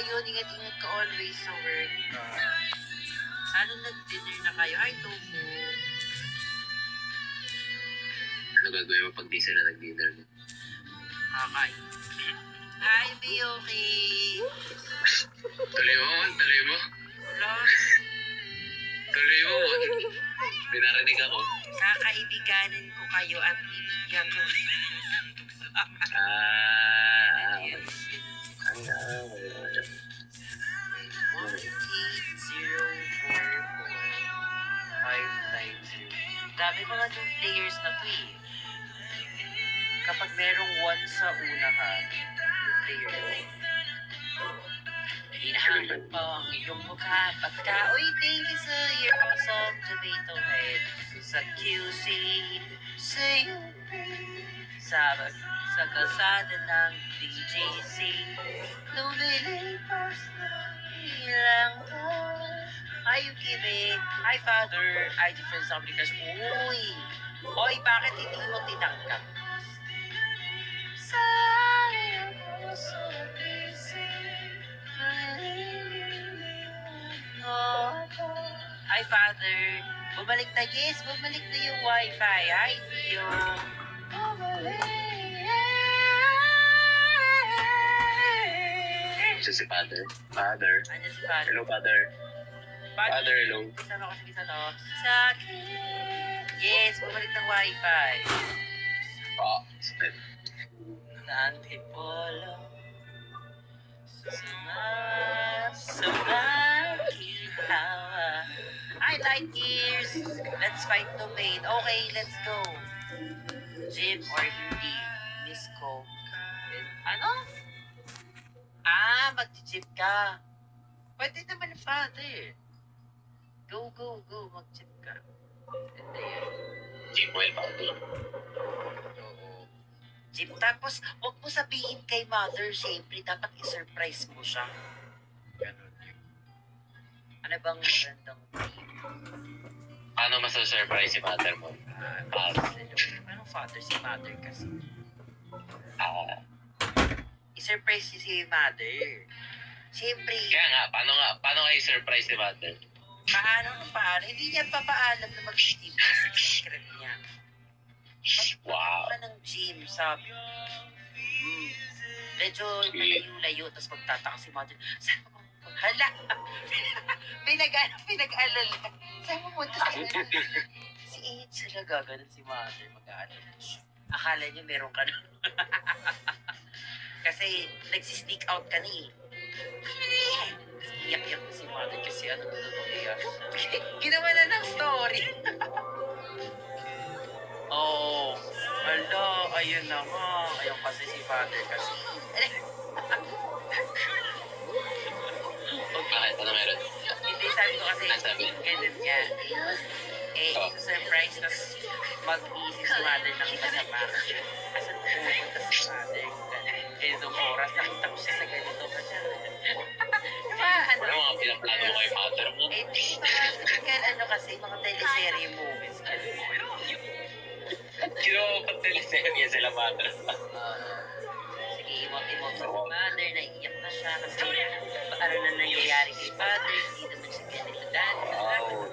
ayun, ingat-ingat ka always sa work. Sana nag-dinner na kayo. Hi, Tofu. Ano gagawin mo pag di sila nag-dinner mo? Okay. Hi, Biyoki. Tuloy mo. Hello. Tuloy mo. Binarinig ako. Kakaibiganin ko kayo at bibigyan ko. Yes. Ano? 18044-590. Dami mga new players na to eh. Kapag merong 1 sa unahan, new player. Hinahanap po ang iyong mukha. Pagka, uy, thank you sa your awesome tomato head. Sa QC, sa'yo, sa kalsada ng BJC. Lumilipas ng ilang taon. Hi, Yukime. Hi, Father. Hi, different somebody crush. Uy! Hoy, bakit hindi mo tinangkap? Sayang puso gising. Hi, Father. Bumalik na, yes. Bumalik na yung wifi. Hi, Theo. Siya si Father. Father. Ano si Father? Hello, Father. Father, hello. Isa na kasi isa to. Sakit. Yes, bumalik ng wifi. Step. Antipolo. Sumakinawa. I like ears. Let's fight the pain. Okay, let's go. Gym or hindi? Miss Coke. Ano? Mag-gym ka. Pwede naman, Father. Go. Mag-gym ka. Ganda yan. Jimwell, Father. Oo. Gym. Tapos, huwag mo sabihin kay Mother, siyempre, dapat i-surprise mo siya. Ganun yun. Ano bang magandang team? Paano masa-surprise si Father mo? Anong Father? Si Mother kasi. I-surprise si Mother. Siyempre. Kaya nga, paano nga i-surprise si Father? Paano? Hindi niya papaalam na mag-gym kasi secret niya. Wow. Magpapala ng gym, sabi. Medyo malayo-layo, tapos magtataka si Mother. Saan mo? Hala! Pinag-alala. Saan mo punta si Si Ed sila gaganon si Mother. Mag-aalala siya. Akala niyo meron ka na. Kasi nagsisneak out ka ni. Iyak-iyak na si Mother kasi ano iyak. Ginawa na ng story. Oh, hala, ayun na nga. Ayun kasi si Father kasi. Bakit? Ano meron? Hindi, sabi ko kasi, ganun yan. Surprise, tapos mag-iisip si Mother ng masama. Asan pupunta si Mother? Ganitong oras, nakita ko siya sa ganito kasi. Ano mga pinaplano mo kay Father mo? Ano kasi, mga teleserye movies. Kino teleserye sila, Father. Sige, imot-imot sa Mother, naiiyak na siya kasi ano na nangyayari kay Father, hindi naman siya ganito dati. Wow,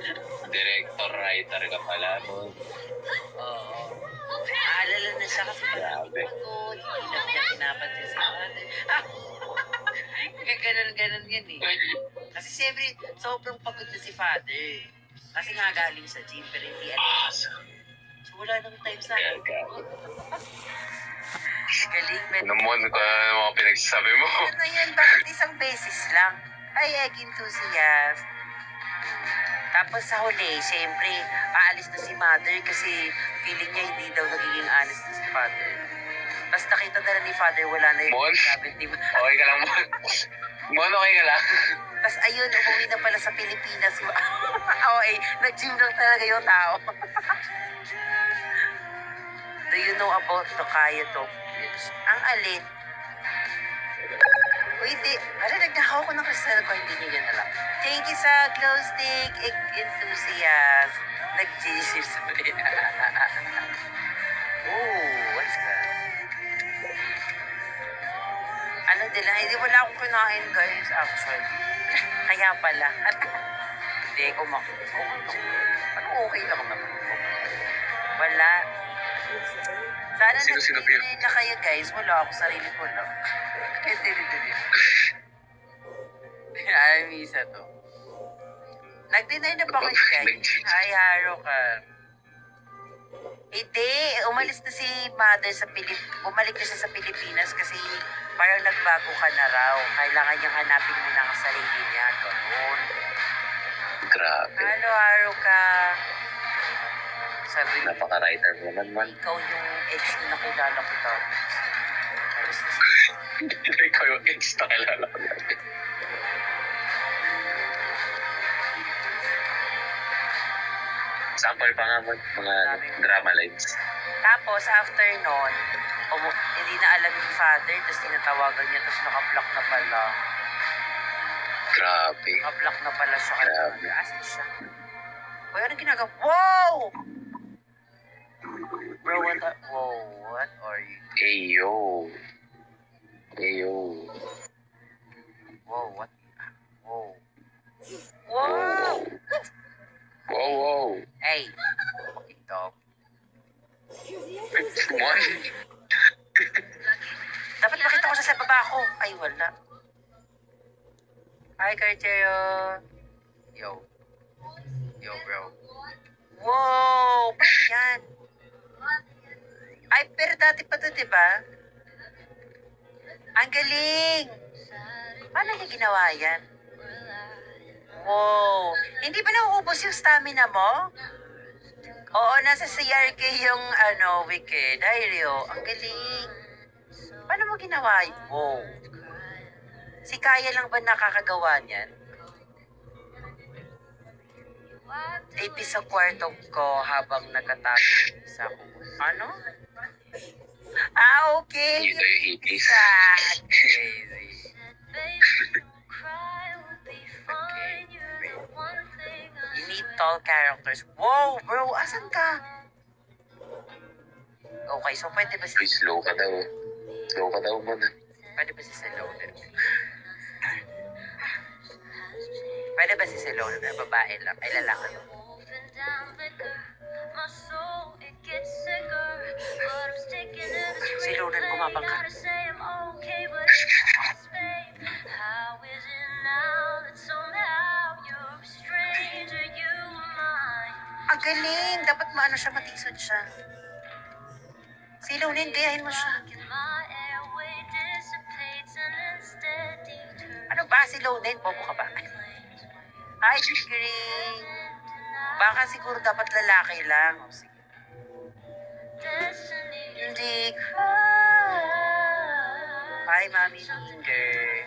director, writer ka pala. Oo. Aalala na siya kasi pagod, hindi na niya pinapansin si Mother. Ganun yan eh. Kasi siyempre, sobrang pagod na si Father. Kasi nga galing sa gym, pero hindi alam. So wala nang time sa akin. Galing, Ano mo? Ano mga pinagsasabi mo? Ano yan? Bakit isang beses lang? Ay, enthusiast. Tapos sa huli, siyempre, aalis na si Mother kasi feeling niya hindi daw nagiging honest na si Father. Tapos nakita na ni Father, wala na yung Mon? sabi ni Okay ka lang, Mon? Mon, okay ka lang? Tapos ayun, umuwi na pala sa Pilipinas. Okay, nag-gym lang talaga yung tao. Do you know about the kaya to? Ang alin? Uy, di. Para nagnakaw ko ng kristal ko, hindi nyo yan alam. Thank you sa glow stick enthusiast. Nag-gisip sa Oh, what's that? Ano lang. Hindi, wala akong kinain, guys, actually. Kaya pala. Hindi, ano okay lang naman. Wala. Sana Sino-sino ba yun? nag-dinner na kayo, guys. Wala ako, sarili ko lang. Kaya dili-dili. Ay, misa to. Nag-dinner na ba kayo, guys? Ay, haro ka. Hindi, umalis na si mother sa bumalik na siya sa Pilipinas kasi parang nagbago ka na raw. Kailangan niyang hanapin mo na ang sarili niya. Ganun. Grabe. Haro ka. Sabi mo, Napaka-writer mo naman. ikaw yung ex na nakilala ko tapos. Alis na si Ikaw yung ex na kilala ko natin. Sample pa nga mo, mga drama lines. Tapos, after nun, hindi na alam yung father, tapos tinatawagan niya, tapos naka-block na pala. Grabe. Naka-block na pala siya. Grabe. Asan siya? Uy, ano ginagawa? Wow! Bro, what are you? Ayo. Ayo. Wow, what? Wow. Wow! Wow. Wow, wow. Hey! Ito. One. Dapat makita ko siya sa baba ko. Ay, wala. Hi, Cartero. Yo. Yo, bro. Wow! Paano yan? Ay, pero dati pa to, diba? Ang galing! Paano niya ginawa yan? Wow! Hindi ba nauubos yung stamina mo? Oo, nasa CRK yung, Wicked. Ay, Rio, ang galing. Paano mo ginawa yun? Wow! Si Kaya lang ba nakakagawa niyan? AP sa kwarto ko habang nagtatago sa ako. Ano? Okay. Yun na yung hippies. Crazy. Okay. Wait. You need tall characters. Wow, bro, asan ka? Okay, so pwede ba Uy, si... slow ka daw. Slow ka daw muna. Pwede ba si Celonen? Pwede ba si Celonen? Babae lang. Ay, lalaki. Si Loden, gumapang ka. Ang galing! Dapat maano siya, matisod siya. Si Loden, gayahin mo siya. Ano ba si Loden? Bobo ka ba? Ay, Green. Baka siguro dapat lalaki lang. O, sige. Hindi ka. Hi, Mami Minger.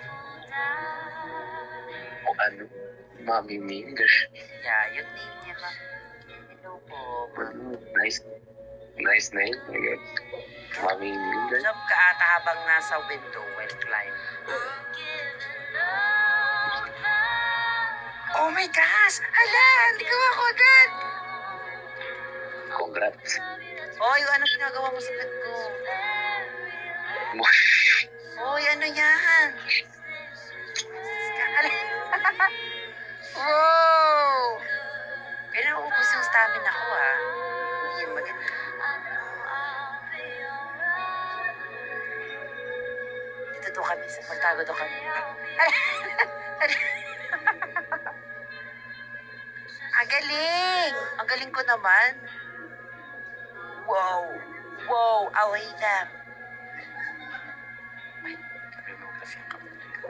O ano? Mami Mingers. Yeah, yung name niya, ma. Hello po. Nice. Nice name. Okay. Mami Mingers. Job ka ata habang nasa window while climbing. Oh my gosh! Hala! Hindi ko ako agad! Congrats. Oy, ano ginagawa mo sa bed ko? Oy, ano yan? Hala! Wow! Pinaubos yung stamina ko, ha? Hindi yan maganda. Dito kami sa pagtago to kami. Ang galing! Ang galing ko naman. Wow! Wow! Away lang. Ay, remove kasi yung kamay ko.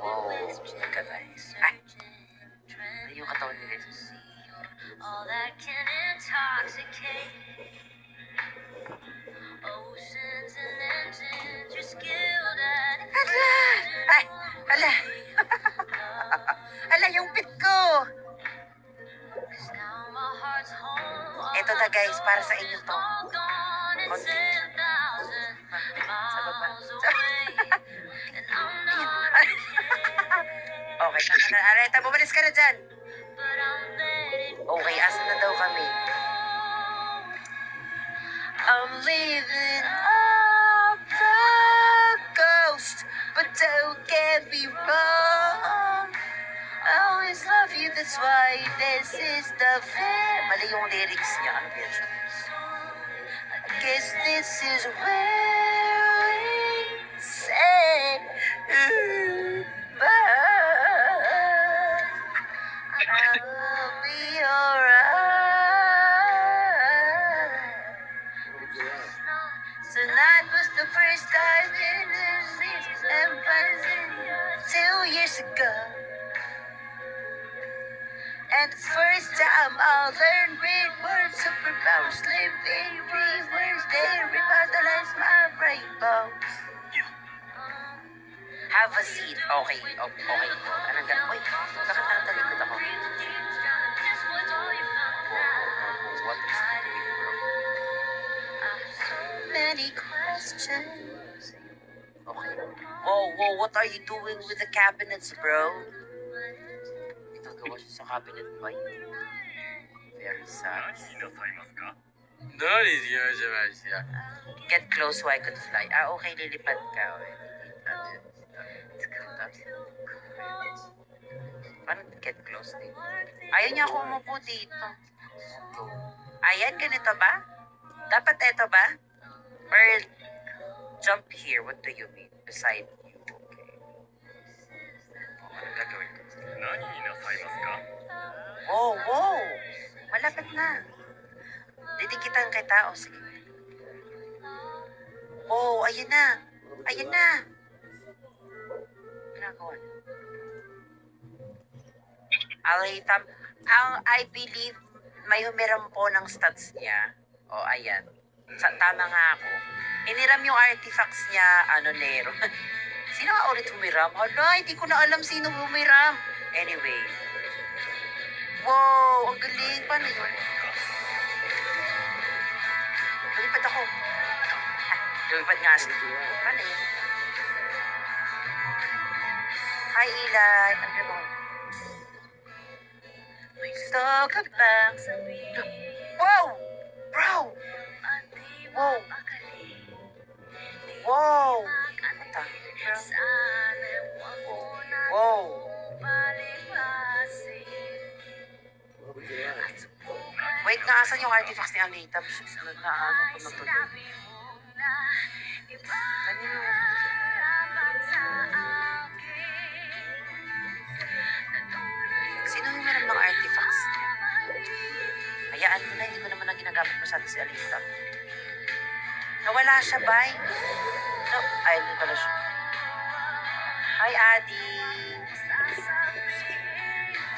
Wow! Teka guys. Ay! Ay, yung katawan ni Jesus. All that can intoxicate oceans and engines. You're skilled at it. Hala! Ay! Hala! Hala, yung pit ko! Now my heart's home. Ito na guys, para sa inyo to. All gone and Konti. 10,000 Sa baba. miles away. And I'm not Okay, Aleta, bumalis ka na dyan. Okay, asan na daw kami? I'm living off the coast, but don't get me wrong. I always love you, that's why this is the fair. Mali yung lyrics niya. Ano ba yan? I guess this is where we say goodbye. I'll be alright. Tonight was the first time in the 2 years ago. And the first time I learned read words, superpowers, live every words, they revitalize my brain bones. Have a seat. Okay, okay. Anong gano'n? Uy, bakit nakatalikod ako? What is happening, bro? Many questions. Okay. Whoa, what are you doing with the cabinets, bro? Itong gawa siya sa cabinet ba? Very sad. Get close so I could fly. Okay, lilipad ka. Parang get close din. Ayaw niya ako umupo dito. Ayan, ganito ba? Dapat eto ba? Or jump here? What do you mean? Beside you. Okay. Anong gagawin ko? Wow! Malapit na. Didikitan kita. O, sige. Oh, ayun na. Ayun na. Ginagawa niya. Alitam, I believe may humiram po ng stats niya. O, ayan. Tama nga ako. Iniram yung artifacts niya, Nero. Sino nga ulit humiram? Hala, hindi ko na alam sino humiram. Anyway. Wow, ang galing. Paano yun? Lumipad ako. Lumipad nga siya. Paano yun? Hi, Eli. Ano mo? Gusto ka bang sabihin? Wow! Bro! Wow! Wow! Wow! Wait nga, asan yung artifacts ni Alita? Naano ko na tuloy. Kanino? Sino yung meron ng artifacts niya? Hayaan mo na, hindi ko naman na ginagamit masyado si Alita. Nawala siya, bye? No, ay, hindi pala siya. Hi, Adi.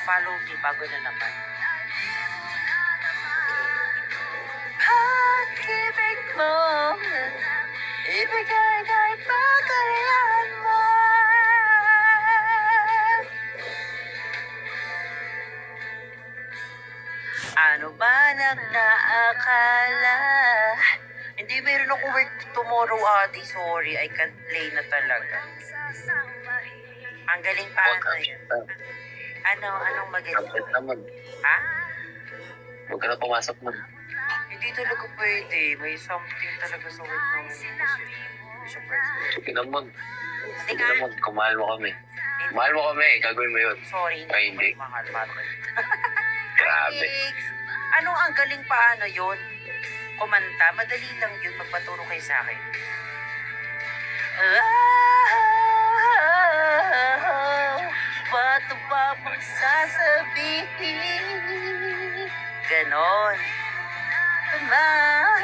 Follow me, bago na naman. Pag-ibig mo, ibigay kay pagkalayan mo. Ano ba nang naakala? Hindi, meron ako work tomorrow, Adi. Sorry, I can't play na talaga. Ang galing pa ano yun. Anong magaling? Kapit naman. Ha? Huwag ka na pumasok mo. Hindi talaga pwede. May something talaga sa work ng Bishop President. Sige naman. Hindi Sige ka. naman, kung mahal mo kami. Mahal mo kami, gagawin mo yun. Sorry, Ay, hindi. ko mahal. Grabe. Ano ang galing paano yun? Kumanta, madali lang yun. Magpaturo kayo sa akin. Ba't ba mong sasabihin? Ganon.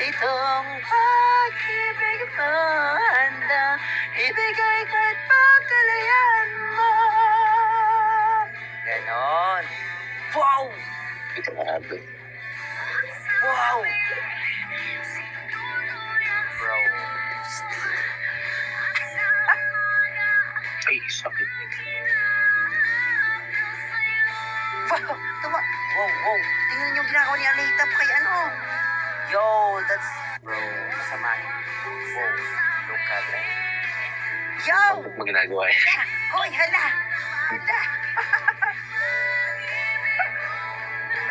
Itong pag-ibig mo, handang ibigay kahit pagkalayan mo. Ganon. Wow! Grabe. Wow! Bro. Ay, sakit. Wow! Wow! Tingnan yung ginagawa ni Alita pa kay ano. Yo, that's... Bro, masama yun. Wow, look at that. Yo! Bakit mo ginagawa eh? Hoy, hala! Hala.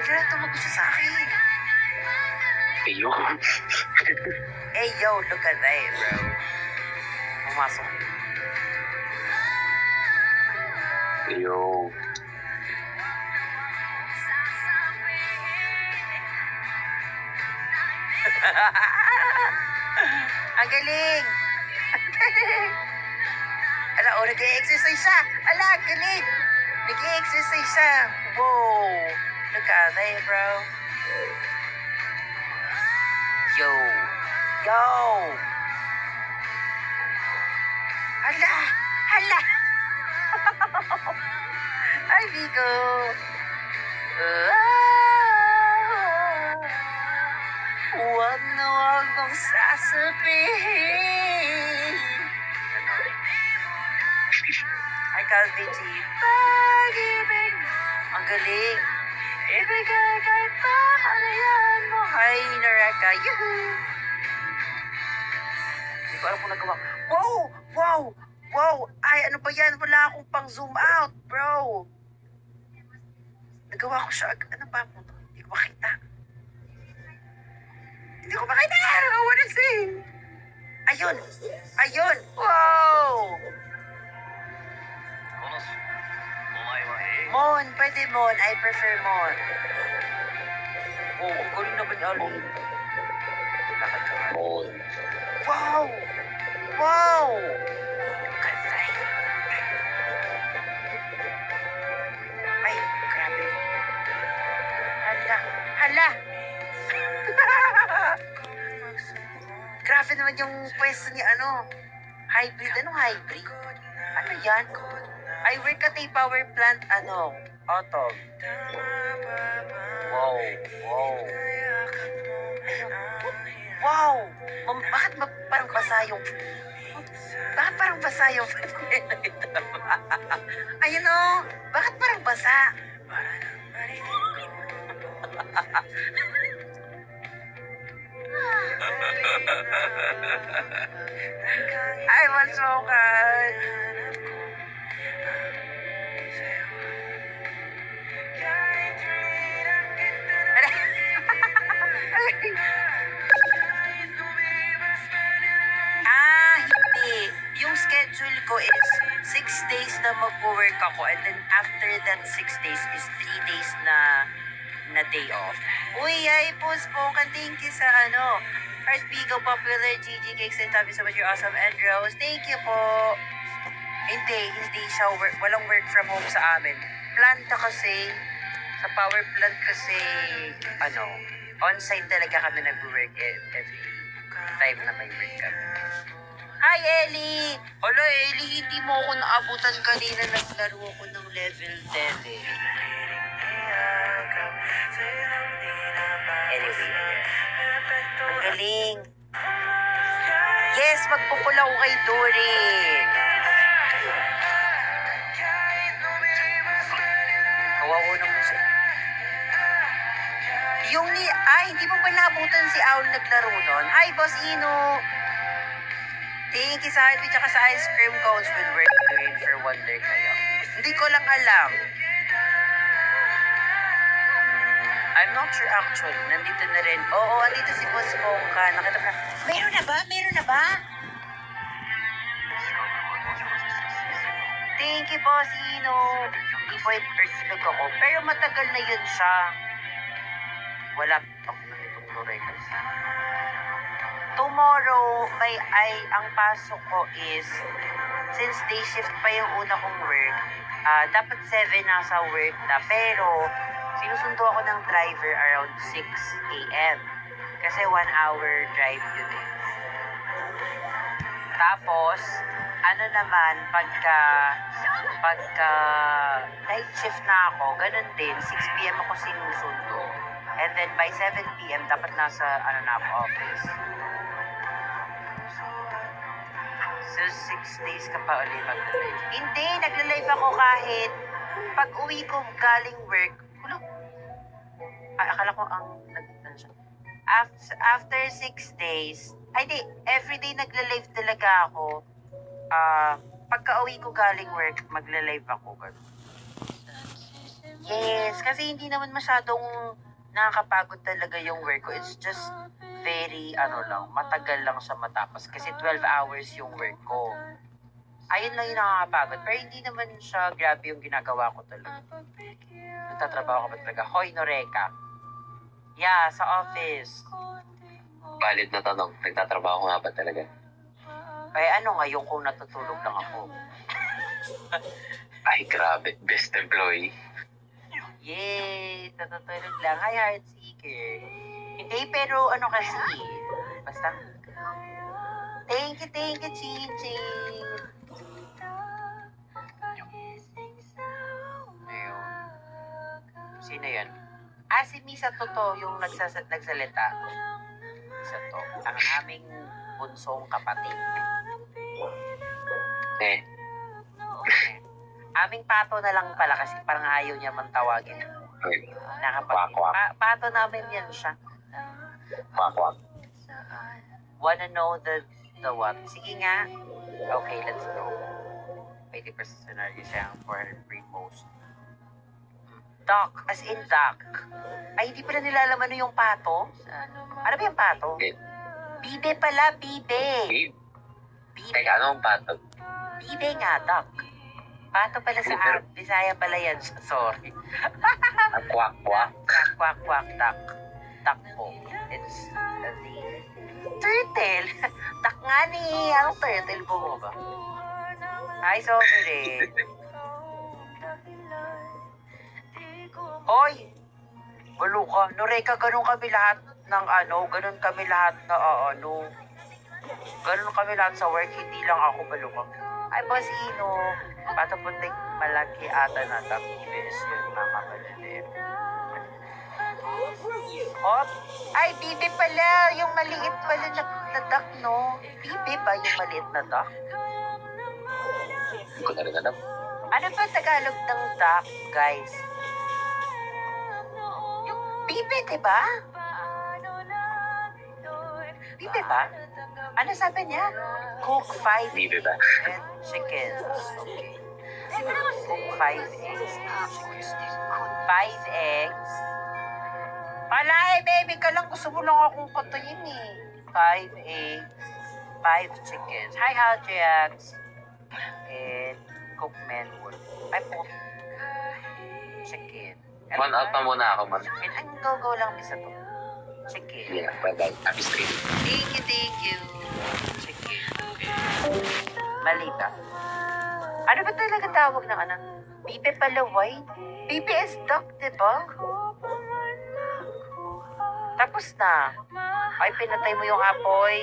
Hala, tumagot siya sa akin. Ayo. Hey, yo, look at that, bro. Pumasok. Ayo. Ang galing! Ang galing! Ala, oh, nag-exercise siya! Ala, ang galing! Nag-exercise siya! Wow! Look at that, bro. Yo! Yo! Hala! Hala! Ay, Vigo! Huwag na huwag mong sasabihin. Ay, Calvin G. Pag-ibig. Ang galing. Ibigay kahit pa kanayan mo. Hay, Naraka. Yuhu! Hindi ko alam kung nagawa. Wow! Wow! Wow! Ay, ano ba yan? Wala akong pang zoom out, bro. Nagawa ko siya. Ano ba? Hindi ko makita. Hindi ko makita. I wanna see. Ayun. Ayun. Wow! Mon. Pwede Mon. I prefer Mon. Oh, ang galing naman ni Ali. Lakad ka nga. Mon. Wow! Wow! Kasay. Ay, grabe. Hala. Hala! Grabe naman yung pwesto ni ano. Hybrid. Anong hybrid? Ano yan? I work at a power plant, ano, auto. Wow. Wow. Wow! Bakit parang basa yung... Bakit parang basa yung... Ayun o! Bakit parang basa? I want smoke. Hindi. Yung schedule ko is 6 days na mag-work ako and then after that 6 days is 3 days na day off. Uy, ay, post po. Thank you sa ano. Heart Bigo, Popular, GG Cakes, and sabi so much, you're awesome, and Rose. Thank you po. Hindi siya work. Walang work from home sa amin. Planta kasi, sa power plant kasi, ano, on-site talaga kami nag-work every time na may work kami. Hi, Ellie! Hala, Ellie, hindi mo ako naabutan kanina. Naglaro ako ng level 10 eh. Anyway, ang galing. Yes, magpupula ko kay Doring. Kawawa naman siya. Yung ni... Ay, hindi mo ba naabutan si Aul naglaro nun? Hi, Boss Ino! Thank you sa heartbeat tsaka sa ice cream cones with work green for wonder kayo. Hindi ko lang alam. I'm not sure actually. Nandito na rin. Oo, andito si Boss Pongka. Nakita mo na. Meron na ba? Meron na ba? Thank you, Boss Ino. Hindi po ilog ako. Pero matagal na yun siya. Wala. Ako na itong Lorena. Tomorrow, ang pasok ko is, since day shift pa yung una kong work, dapat 7 nasa work na. Pero, sinusundo ako ng driver around 6 a.m. Kasi 1 hour drive yun eh. Tapos, ano naman, pagka night shift na ako, ganun din, 6 p.m. ako sinusundo. And then by 7 p.m. dapat nasa, na ako, office. So, 6 days ka pa ulit mag-live. Hindi, nagla-live ako kahit pag uwi ko galing work, akala ko after 6 days, ay di, everyday nagla-live talaga ako. pagka-uwi ko galing work, magla-live ako. Ganun. Yes, kasi hindi naman masyadong nakakapagod talaga yung work ko. It's just very, matagal lang siya matapos. Kasi 12 hours yung work ko. Ayun lang yung nakakapagod. Pero hindi naman siya grabe yung ginagawa ko talaga. Nagtatrabaho ka ba talaga? Hoy, Noreka. Yeah, sa office. Valid na tanong. Nagtatrabaho nga ba talaga? Ay, ano ngayon kung natutulog lang ako? Ay, grabe. Best employee. Yay! Natutulog lang. Hi, Heartseeker. Hindi, pero ano kasi. Basta. Thank you, Chinchin. Ayun. Sino yun? Si Misa Toto yung nagsalita. Misa to. Ang aming bunsong kapatid. Eh, Aming pato na lang pala kasi parang ayaw niya man tawagin. Kwak, kwak. Pato namin yan siya. kwak. Wanna know the what? Sige nga. Okay, let's go. 80% scenario siya for her pre-post. Duck, as in duck. Ay, hindi pala nilalaman yung pato? Ano ba yung pato? Eh, Bibe pala, bibe. Babe, Bibe. teka, ano ang pato? Bibe nga, duck. Pato pala sa Bisaya pala yan. Sorry. Ang kwak, kwak. Quack, quack, duck. Duck po. It's the turtle. Duck nga ni. Ang turtle po ba? Ay, sorry. Hoy! Balo ka. Noreka, ganun kami lahat ng ganun kami lahat na ganun kami lahat sa work, hindi lang ako balo ka. Ay, Basino. Patapunting malaki ata na tapos yun, mga kapalalir. Hop! Ay, bibi pala. Yung maliit pala na duck, no? Bibi ba yung maliit na duck? Hindi ko na rin alam. Ano ba Tagalog ng duck, guys? Yung bibi, diba? Bibi ba? Ano sabi niya? Cook 5 Bibi ba? and chickens. Okay. Cook 5 eggs and chickens. 5 eggs. Palay, baby ka lang. Gusto mo lang akong patayin eh. 5 eggs. 5 chickens. Hi, Aljax. And cook manwood. Ay po. Chicken. Man out na muna ako, man. Chicken. Ay, go lang, misa to. Chicken. Yeah, bye-bye. Happy stream. Thank you. Chicken. Mali ba? Ano ba talaga tawag ng Bibe pala white? Bibe is duck, diba? Tapos na. Ay, pinatay mo yung apoy.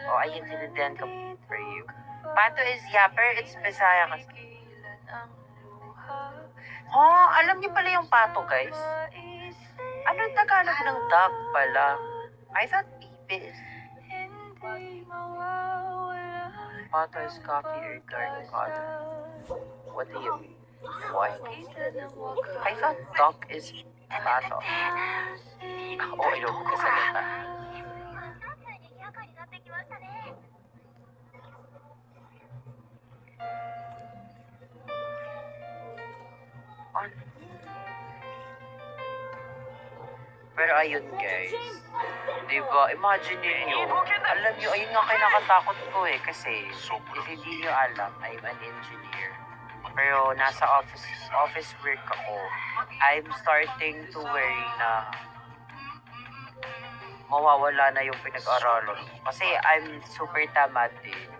Oh, ayun, sinundan ka for you. Pato is yapper, it's Bisaya kasi. Oh, alam niyo pala yung pato, guys? Anong Tagalog ng duck pala? I thought bibe is... Pato is coffee or dark color. What do you mean? Why? I thought duck is pato. Oh, ayoko kasalita. Pero ayun guys, diba, imagine niyo, alam niyo, ayun nga kinakatakot ko eh, kasi if hindi niyo alam, I'm an engineer. Pero nasa office work ako, I'm starting to worry na mawawala na yung pinag-aralan. Kasi I'm super tamad din.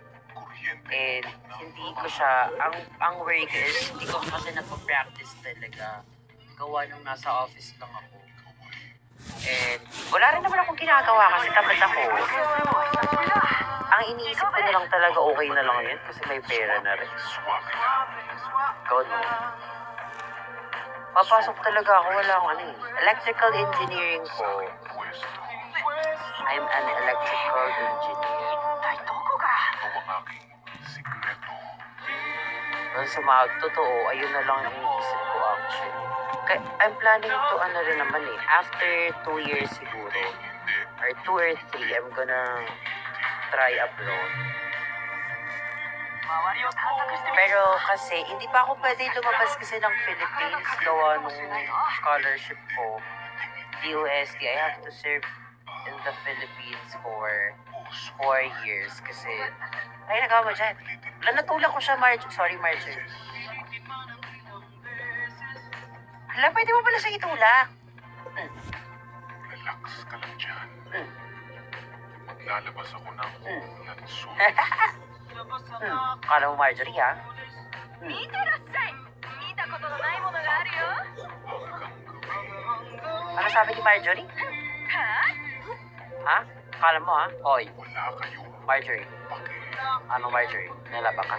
And hindi ko siya, ang worry ko is, hindi ko kasi nagpa-practice talaga. Gawa nung nasa office lang ako. And wala rin naman akong ginagawa kasi tamad ako. Ang iniisip ko na lang talaga okay na lang yun kasi may pera na rin. Ikaw no? Papasok talaga ako, wala akong electrical engineering ko. I'm an electrical engineer. Well, totoo, ayun na lang yung iniisip ko actually. I'm planning to rin naman eh. After 2 years siguro, or 2 or 3, I'm gonna try abroad. Pero kasi, hindi pa ako pwede lumabas kasi ng Philippines gawa nung scholarship ko. DOST, I have to serve in the Philippines for 4 years kasi, ay, nagawa mo dyan. Wala, natulak ko siya, Sorry, Marjorie. Hala, pwede mo pala siya itulak. Relax ka lang dyan. Maglalabas ako ng lansun. Kala mo, Marjorie, ha? 見てらっしゃい見たことのないものがあるよ Ano sabi ni Marjorie? は Ha? Kala mo, ha? Hoy, Wala kayong Marjorie. pake. Ano, Marjorie? Lalaban ka?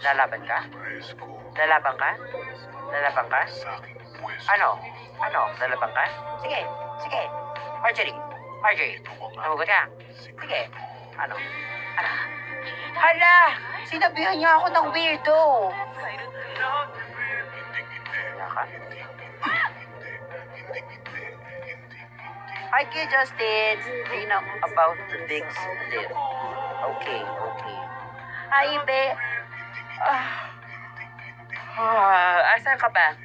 Lalaban ka? Presko Lalaban ka? Lalaban ka? sa aking pwesto. Ano? Ano? Lalaban ka? Sige, sige. Marjorie, Marjorie, namugot ka. Sige. Ano? Ano? Hala! Sinabihan niya ako ng weirdo. Wala ka? Hi, kay Justin. You know about the big split. Okay, okay. Hi, be. Asan ka ba?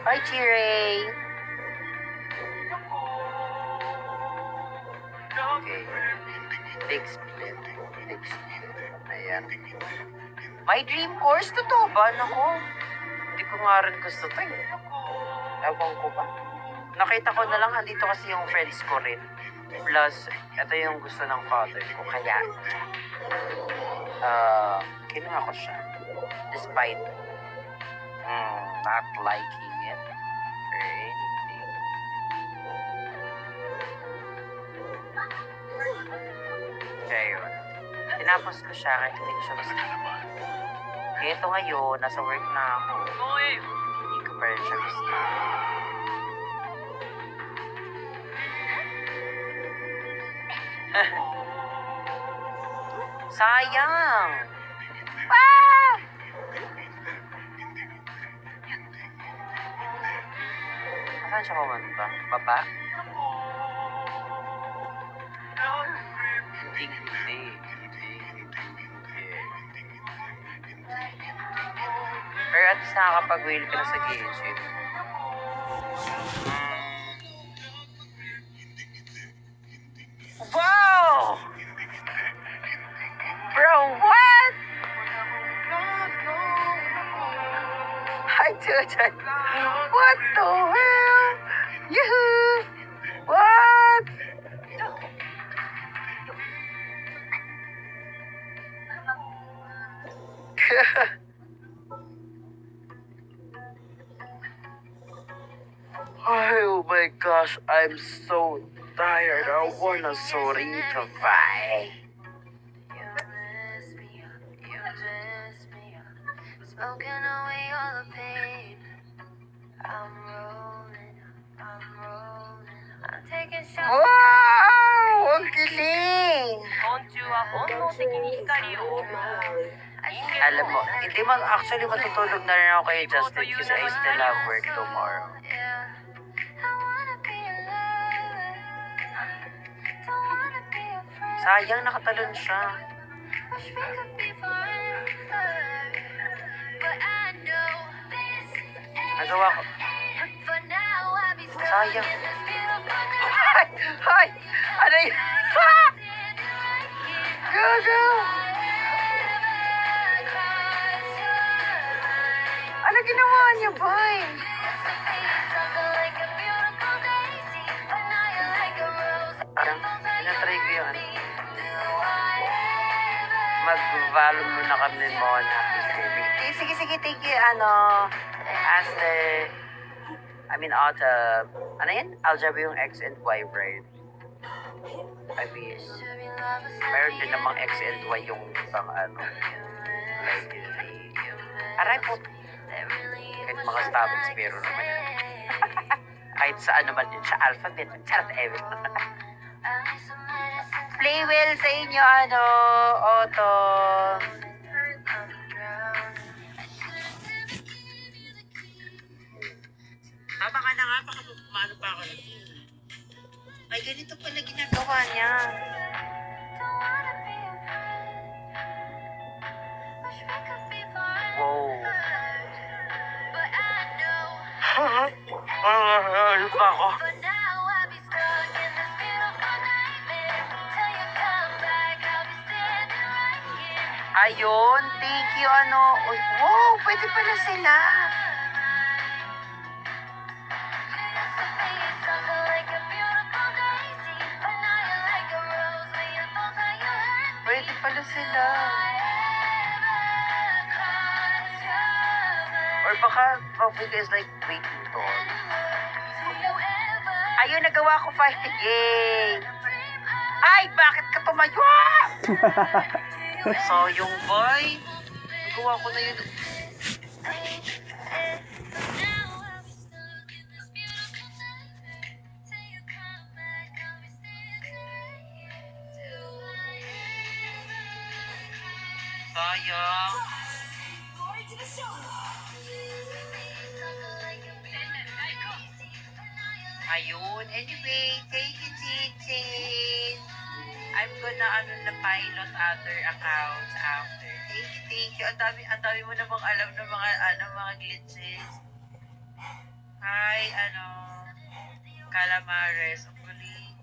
Hi, Chire. Okay. Big split. Big split. Ayan. My dream course? Totoo ba? Naku. Hindi ko nga rin gusto to eh. Ewan ko ba? Nakita ko na lang, andito kasi yung friends ko rin. Plus, ito yung gusto ng father ko. Kaya, kinuha ko siya. Despite not liking it or anything. Kaya yun. Tinapos ko siya kahit hindi ko siya gusto. Kaya ito ngayon, nasa work na ako. Hindi ko pa rin siya gusto. Sayang! Ah! Saan siya pumunta? Baba? Hindi. Pero at least nakakapag-whale ka na sa gilid. Wow! Bro, what? Hi, Chuchan. What the hell? Yahoo! What? Oh my gosh, I'm so tired. I wanna sorita bye. You mess me up, you dress me up, smoking away all the pain. I'm rolling, I'm taking shots. Wow! Ang galing! Alam mo, hindi man actually matutulog na rin ako kay Justin kasi I still have work tomorrow. Yeah, I wanna be alive. Don't wanna be a friend. Sayang, nakatalon siya. Wish we could be forever. But I know this ain't Nagawa ko. for now. I'll be stuck Sayang. in this beautiful Ay! Ay! Ano yun? Ha! Gago! Ano ginawa niya, boy? Parang, pinatry ko yun. Mag-volume muna kami mo na. Sige, sige, thank you, Aster. Autumn. Ano yan? Algebra yung X and Y, right? Meron din namang X and Y yung ibang like, aray po. Kahit mga statics, pero naman yun. Kahit saan naman yun, sa alphabet, charot ever. Play well sa inyo, Otto. Tama ka na nga, baka paano pa ako. Ay, ganito pala ginagawa niya. ka ako. For now, I'll be stuck in this beautiful nightmare. Till you come back, I'll be standing right here. Ayun, thank you, ano. Uy, wow, pwede pala sila. You used to be something like a beautiful daisy, but now you're like a rose when you falls how you hurt me. Pwede pala sila. Or baka, Vika is like waiting to. Ayun, nagawa ko 5. Yay! Ay, bakit ka tumayo? So, yung boy, nagawa ko na yun. Sayang. Ayun. Anyway, thank you, Chinchin. I'm gonna na pilot other accounts after. Thank you. Ang dami mo namang alam ng mga glitches. Hi, Calamares. Ang galing.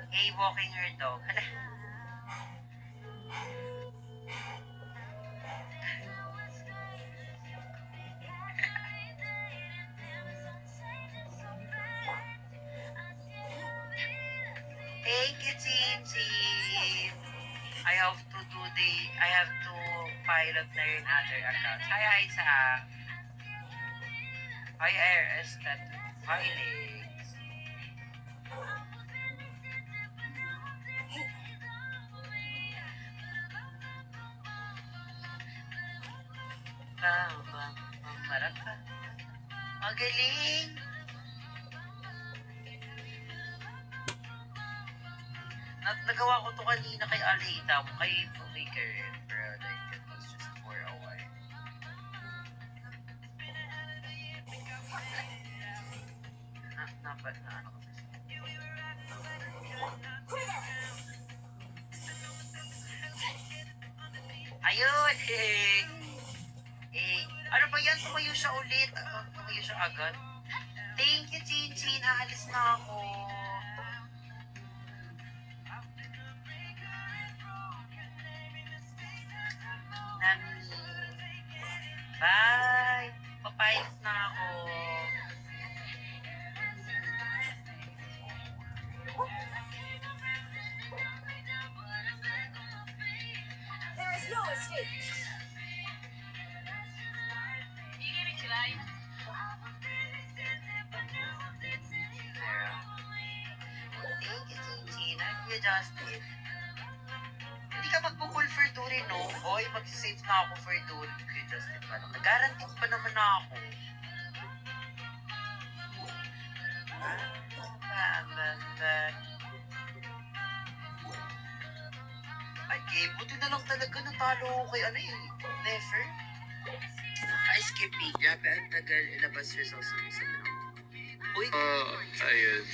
Hey, walking her dog. Hala. Thank you, Chin. I have to pilot na yung other accounts. Hi, sa Hi, IRS tattoo. Hi, Legs. Maraka. Magaling. Nagawa ko to kanina kay Alita, kay Karen, pero like, it was just for a while. Napat na ano kasi. Ayun! Ano ba yan? Tumayo siya ulit. Tumayo siya agad. Thank you, Chinchin. Aalis na ako. Bye! Papayos na ako. There is no escape. Thank you, Chinchin. I'm Justin. Hindi ka magpo-pull for Durin, no? Oy, mag-save na ako for Durin. Kuya Justin pa lang. Nag-guarantee pa naman na ako. Ay, buti na lang talaga natalo ko kay Never. Ay, Skippy. Grabe, ang tagal ilabas results ng isa lang. Uy. Ayun.